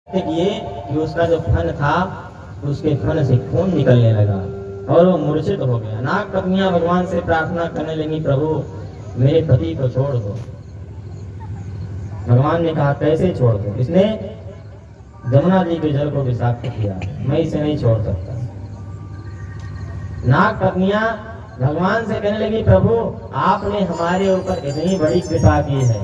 किए कि उसका जो फन था उसके फन से खून निकलने लगा और वो मूर्छित हो गया। नाग पत्नियां भगवान से प्रार्थना करने लगी, प्रभु मेरे पति को छोड़ दो। भगवान ने कहा कैसे छोड़ दो? इसने जमुना जी के जल को विषाक्त किया, मैं इसे नहीं छोड़ सकता। नाग पत्नियां भगवान से कहने लगी, प्रभु आपने हमारे ऊपर इतनी बड़ी कृपा की है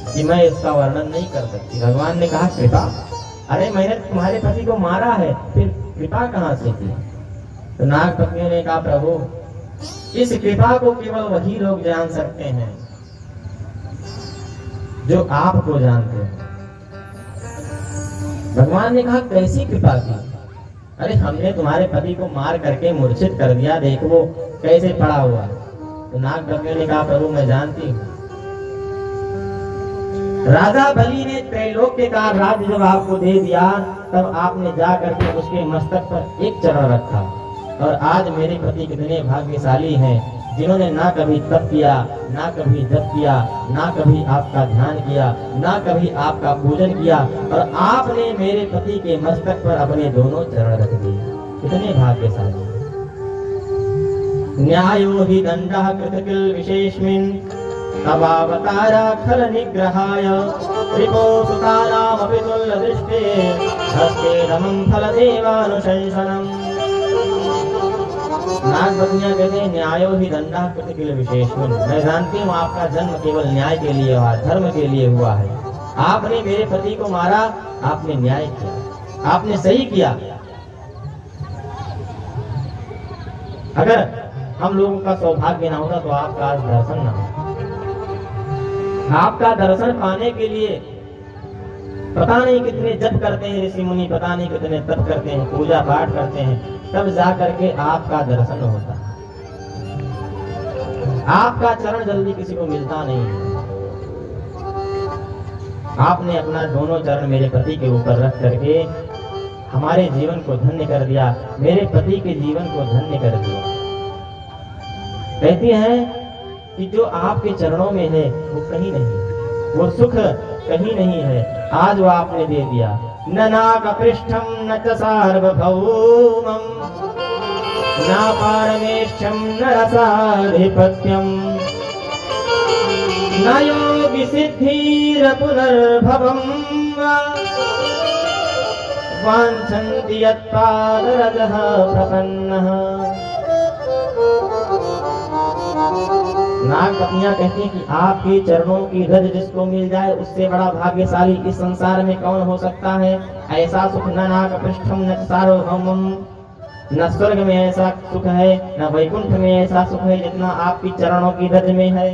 कि मैं इसका वर्णन नहीं कर सकती। भगवान ने कहा कृपा? अरे मैंने तुम्हारे पति को मारा है, फिर कृपा कहां से की? तो नाग पत्नी ने कहा, प्रभु इस कृपा को केवल वही लोग जान सकते हैं जो आपको जानते हैं। भगवान ने कहा कैसी कृपा की? अरे हमने तुम्हारे पति को मार करके मूर्छित कर दिया, देखो वो कैसे पड़ा हुआ। तो नाग पत्नी ने कहा, प्रभु मैं जानती हूँ, राजा बलि ने त्रैलोक्य का राज्य जब आपको दे दिया तब आपने जा करके उसके मस्तक पर एक चरण रखा। और आज मेरे पति कितने भाग्यशाली हैं जिन्होंने ना कभी तप किया, ना कभी जप किया, ना कभी आपका ध्यान किया, ना कभी आपका पूजन किया, और आपने मेरे पति के मस्तक पर अपने दोनों चरण रख दिए। कितने भाग्यशाली। न्यायो हि दंडः कृत किल विशेषमिन् तवावतारा खल निग्रहाय त्रिपो सुतानामपि तुल्यदृष्टे हस्ते रमं फलदेवानुशंसनम्। नाग पत्नियां कहते हैं, न्यायो ही दंडः कृत किल विशेषमिन्। मैं जानती हूँ आपका जन्म केवल न्याय के लिए हुआ, धर्म के लिए हुआ है। आपने मेरे पति को मारा, आपने न्याय किया, आपने सही किया। अगर हम लोगों का सौभाग्य ना होता तो आपका आज दर्शन ना होता। आपका दर्शन पाने के लिए पता नहीं कितने जप करते हैं ऋषि मुनि, पता नहीं कितने तप करते हैं, पूजा पाठ करते हैं, तब जा करके आपका दर्शन होता है। आपका चरण जल्दी किसी को मिलता नहीं है। आपने अपना दोनों चरण मेरे पति के ऊपर रख करके हमारे जीवन को धन्य कर दिया, मेरे पति के जीवन को धन्य कर दिया। कहती हैं कि जो आपके चरणों में है वो कहीं नहीं, वो सुख कहीं नहीं है, आज वो आपने दे दिया। न नाकपृष्ठं न च सार्वभौमं न पारमेष्ठ्यं न रसाधिपत्यं न योगि सिद्धिर पुनर्भवं वाञ्छन्ति यत्पादरजः प्रपन्नः। नाग पत्नियां कहती हैं कि आपके चरणों की रज जिसको मिल जाए उससे बड़ा भाग्यशाली इस संसार में कौन हो सकता है। ऐसा सुख न नाकपृष्ठं न सार्वभौमं, न स्वर्ग में ऐसा सुख है, न वैकुंठ में ऐसा सुख है जितना आपकी चरणों की रज में है।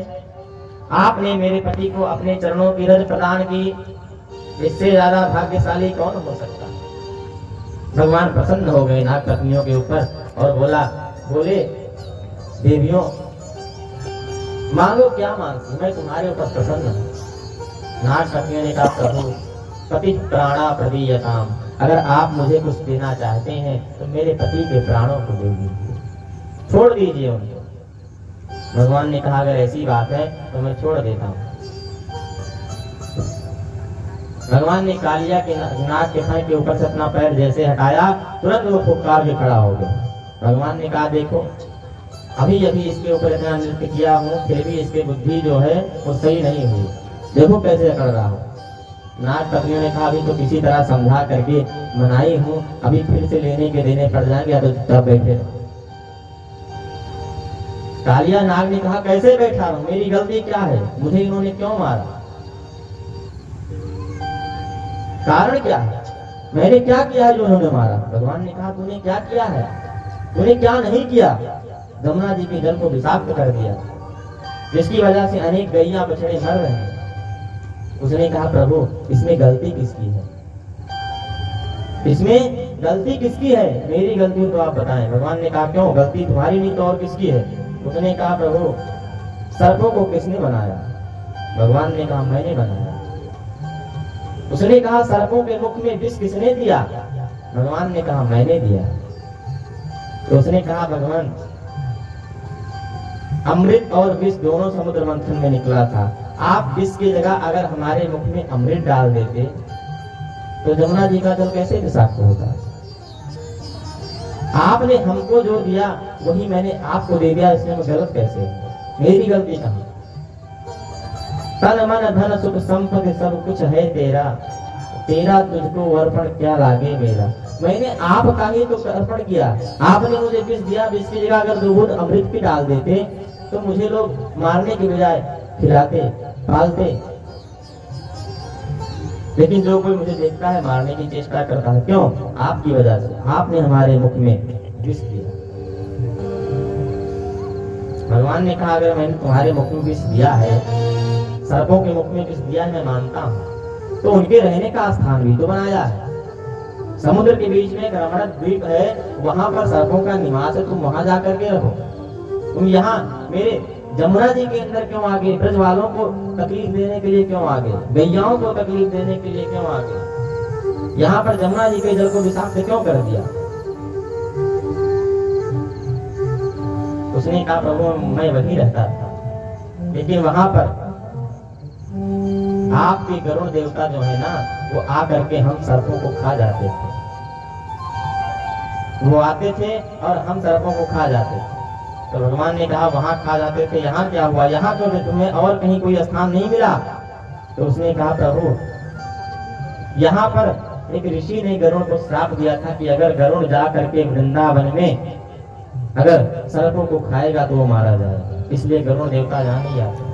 आपने मेरे पति को अपने चरणों की रज प्रदान की, इससे ज्यादा भाग्यशाली कौन हो सकता। भगवान प्रसन्न हो गए नाग पत्नियों के ऊपर और बोले देवियों मांगो, क्या मांगती, मैं तुम्हारे ऊपर प्रसन्न हूँ। नाग पत्नियों ने कहा, प्रभु पति प्राणा प्रदीयताम, अगर आप मुझे कुछ देना चाहते हैं तो मेरे पति के प्राणों को दे दीजिए, छोड़ दीजिए उनको। भगवान ने कहा, अगर ऐसी बात है तो मैं छोड़ देता हूँ। भगवान ने कालिया के नाग के फन के ऊपर से अपना पैर जैसे हटाया, तुरंत वो फुफकार के खड़ा हो गया। भगवान ने कहा, देखो अभी इसके ऊपर इतना नृत्य किया हूँ, फिर भी इसकी बुद्धि जो है वो सही नहीं हुई, देखो कैसे अकड़ रहा हूँ। नाग पत्नियों ने कहा, अभी तो किसी तरह समझा करके मनाई हूँ, अभी फिर से लेने के देने पड़ जाएंगे, या तो तब बैठे रहो। कालिया नाग ने कहा, कैसे बैठा रहूं, मेरी गलती क्या है, मुझे इन्होंने क्यों मारा, कारण क्या है, मैंने क्या किया जो उन्होंने मारा। भगवान ने कहा, तूने क्या किया है, तूने क्या नहीं किया। जमुना जी के जल को विषाक्त कर दिया, जिसकी वजह से अनेक गैया बछड़े मर रहे हैं। उसने कहा, प्रभु इसमें गलती किसकी है, इसमें गलती किसकी है, मेरी गलती तो आप बताएं। भगवान ने कहा, क्यों, गलती तुम्हारी नहीं तो और किसकी है। उसने कहा, प्रभु सर्पों को किसने बनाया। भगवान ने कहा, मैंने बनाया। उसने कहा, सर्पों के मुख में विष किसने दिया। भगवान ने कहा, मैंने दिया। तो उसने कहा, भगवान अमृत और विष दोनों समुद्र मंथन में निकला था, आप विष की जगह अगर हमारे मुख में अमृत डाल देते तो जमुना जी का जल कैसे विषाक्त होता है? आपने हमको जो दिया वही मैंने आपको दे दिया, इसमें मैं गलत कैसे हूं? मेरी गलती कहां? तन मन धन सुख संपत्ति सब कुछ है तेरा, तेरा तुझको अर्पण क्या लागे मेरा। मैंने आपका ही तो अर्पण किया। आपने मुझे विष दिया, विष की जगह अगर दूध अमृत की डाल देते तो मुझे लोग मारने की बजाय खिलाते पालते। लेकिन जो कोई मुझे देखता है मारने की चेष्टा करता है। क्यों? आपकी वजह से। आपने हमारे मुख में विष दिया। भगवान ने कहा अगर मैंने तुम्हारे मुख में विष दिया है, सर्पों के मुख में विष दिया है, मैं मानता हूं, तो उनके रहने का स्थान भी तो बनाया है। समुद्र के बीच में एक रमणक द्वीप है, वहां पर सर्पों का निवास है, तुम वहां जाकर के रहो। तुम यहाँ मेरे जमुना जी के अंदर क्यों आ गए? ब्रज वालों को तकलीफ देने के लिए क्यों आ गए? गैयाओं को तकलीफ देने के लिए क्यों आ गए? यहाँ पर जमुना जी के जल को विषाक्त क्यों कर दिया? उसने कहा प्रभु मैं वही रहता था, लेकिन वहां पर आपके गरुड़ देवता जो है ना, वो आकर के हम सर्पों को खा जाते थे। वो आते थे और हम सर्पों को खा जाते थे। तो भगवान ने कहा वहां खा जाते थे, यहाँ क्या हुआ? यहाँ तो तुम्हें और कहीं कोई स्थान नहीं मिला? तो उसने कहा प्रभु यहाँ पर एक ऋषि ने गरुड़ को श्राप दिया था कि अगर गरुड़ जा करके वृंदावन में अगर सर्पों को खाएगा तो वो मारा जाएगा, इसलिए गरुड़ देवता यहाँ नहीं आते।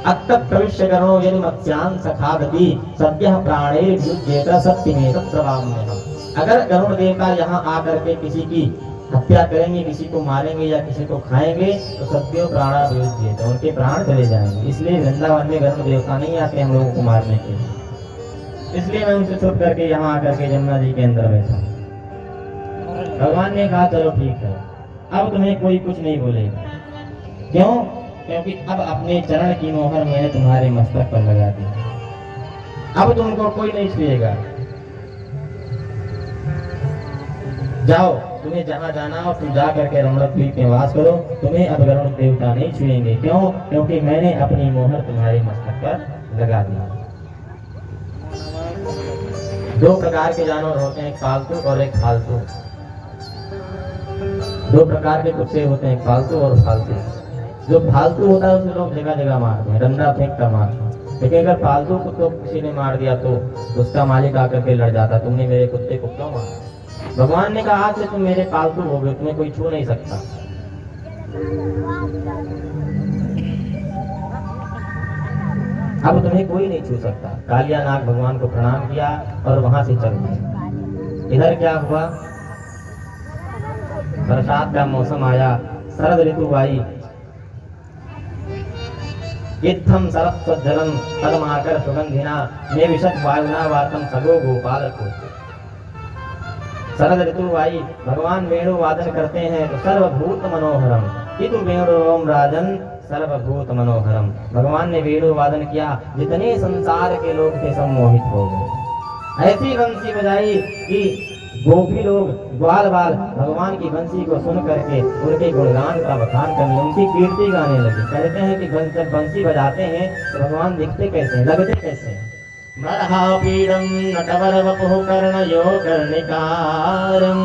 अत्तत् प्रविश्य गरुणो यदि मत्स्यान् सखादति सद्यः प्राणैर्युज्येत सत्यमेव प्रवाम्यहम्। अगर गरुड़ देवता यहाँ आकर के किसी की हत्या करेंगे, किसी को मारेंगे या किसी को खाएंगे तो सत्यो प्राणायुज्येत, उनके प्राण चले जाएंगे। इसलिए वृंदावन में गरुड़ देवता नहीं आते हम लोगों को मारने के लिए। इसलिए मैं उनसे छुप करके यहाँ आकर के जमुना जी के अंदर बैठा। भगवान ने कहा चलो ठीक है, अब तुम्हें कोई कुछ नहीं बोलेगा। क्यों? क्योंकि अब अपने चरण की मोहर मैंने तुम्हारे मस्तक पर लगा दी। अब तुमको कोई नहीं छुएगा। जाओ, तुम्हें जहां जाना हो तुम जा करके रमणक द्वीप में वास करो, तुम्हें अब गरुड़ देवता नहीं छुएंगे। क्यों? क्योंकि मैंने अपनी मोहर तुम्हारे मस्तक पर लगा दी। दो प्रकार के जानवर होते हैं, एक पालतू और एक फालतू। दो प्रकार के कुत्ते होते हैं, पालतू और फालतू। जो फालतू होता है उसे लोग जगह जगह मारते हैं, डंडा फेंक कर मारते हैं। लेकिन अगर फालतू कुत्ते को किसी ने मार दिया तो उसका मालिक आकर के लड़ जाता, तुमने मेरे कुत्ते को क्यों मारा? भगवान ने कहा आज से तुम मेरे पालतू हो गए, तुम्हें कोई छू नहीं सकता। अब तुम्हें कोई नहीं छू सकता। कालिया नाग भगवान को प्रणाम किया और वहां से चल गए। इधर क्या हुआ? बरसात का मौसम आया, शरद ऋतु आई। इत्थम सरस्वज्जलम पद्माकर सुगंधिना नेविशत वायुना वातम सगो गोपाल को। शरद ऋतु आई, भगवान वेणु वादन करते हैं तो सर्वभूत मनोहरम कितु वेणुरोम राजन सर्वभूत मनोहरम। भगवान ने वेणु वादन किया, जितने संसार के लोग थे सम्मोहित हो गए। ऐसी बंसी बजाई कि गोपी लोग ग्वाल बाल भगवान की बंसी को सुन करके उनके गुणगान का बखान करने, उनकी कीर्ति गाने लगे। कहते हैं कि जब बंसी बजाते हैं तो भगवान दिखते कैसे हैं, लगते कैसे हैं? मरहापीडं नटवरवपुः कर्णयो कर्णिकारं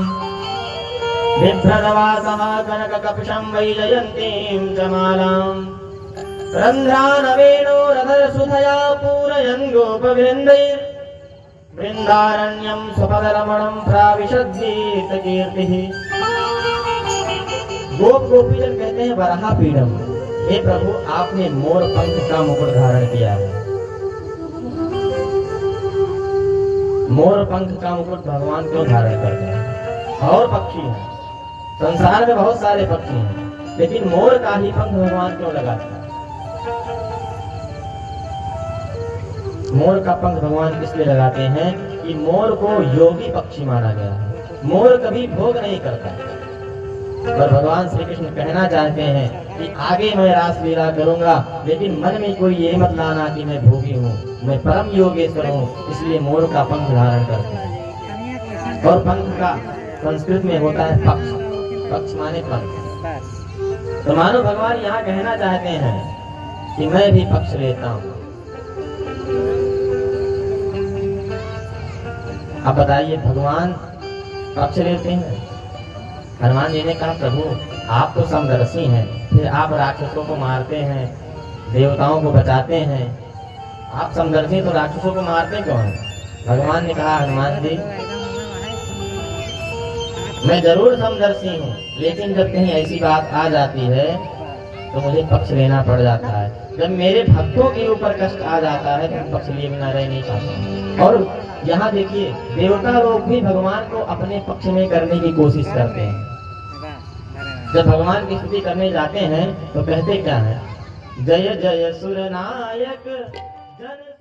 बिभ्रतवासः कनककपशं वैजयन्तीं च मालां रन्ध्रानवेणोरधरसुधया पूरयन् गोपवृन्दैः वृंदारण्यम स्वपदरमणं प्राविशद्गीतकीर्तिः। गोप गोपीजन कहते हैं वराह पीडम, हे प्रभु आपने मोर पंख का मुकुट धारण किया है। मोर पंख का मुकुट भगवान क्यों धारण करते हैं? और पक्षी हैं, संसार में बहुत सारे पक्षी हैं, लेकिन मोर का ही पंख भगवान क्यों लगाते हैं? मोर का पंख भगवान इसलिए लगाते हैं कि मोर को योगी पक्षी माना गया है। मोर कभी भोग नहीं करता। पर भगवान श्री कृष्ण कहना चाहते हैं कि आगे मैं रास लीला करूंगा, लेकिन मन में कोई ये मत लाना कि मैं भोगी हूँ, मैं परम योगेश्वर हूँ। इसलिए मोर का पंख धारण करते हैं। और पंख का संस्कृत में होता है पक्ष। पक्ष माने पंख। तो मानो भगवान यहाँ कहना चाहते हैं कि मैं भी पक्ष लेता हूँ। अब बताइए भगवान पक्ष लेते हैं। हनुमान जी ने कहा प्रभु आप तो समदर्शी हैं, फिर आप राक्षसों को मारते हैं, देवताओं को बचाते हैं, आप समदर्शी तो राक्षसों को मारते क्यों हैं? भगवान ने कहा हनुमान जी मैं जरूर समदर्शी हूँ, लेकिन जब कहीं ऐसी बात आ जाती है तो मुझे पक्ष लेना पड़ जाता है। जब मेरे भक्तों के ऊपर कष्ट आ जाता है तो पक्ष लिए बिना रह नहीं पाता। और यहाँ देखिए देवता लोग भी भगवान को अपने पक्ष में करने की कोशिश करते हैं। जब भगवान की स्तुति करने जाते हैं तो कहते क्या है, जय जय सुर नायक जन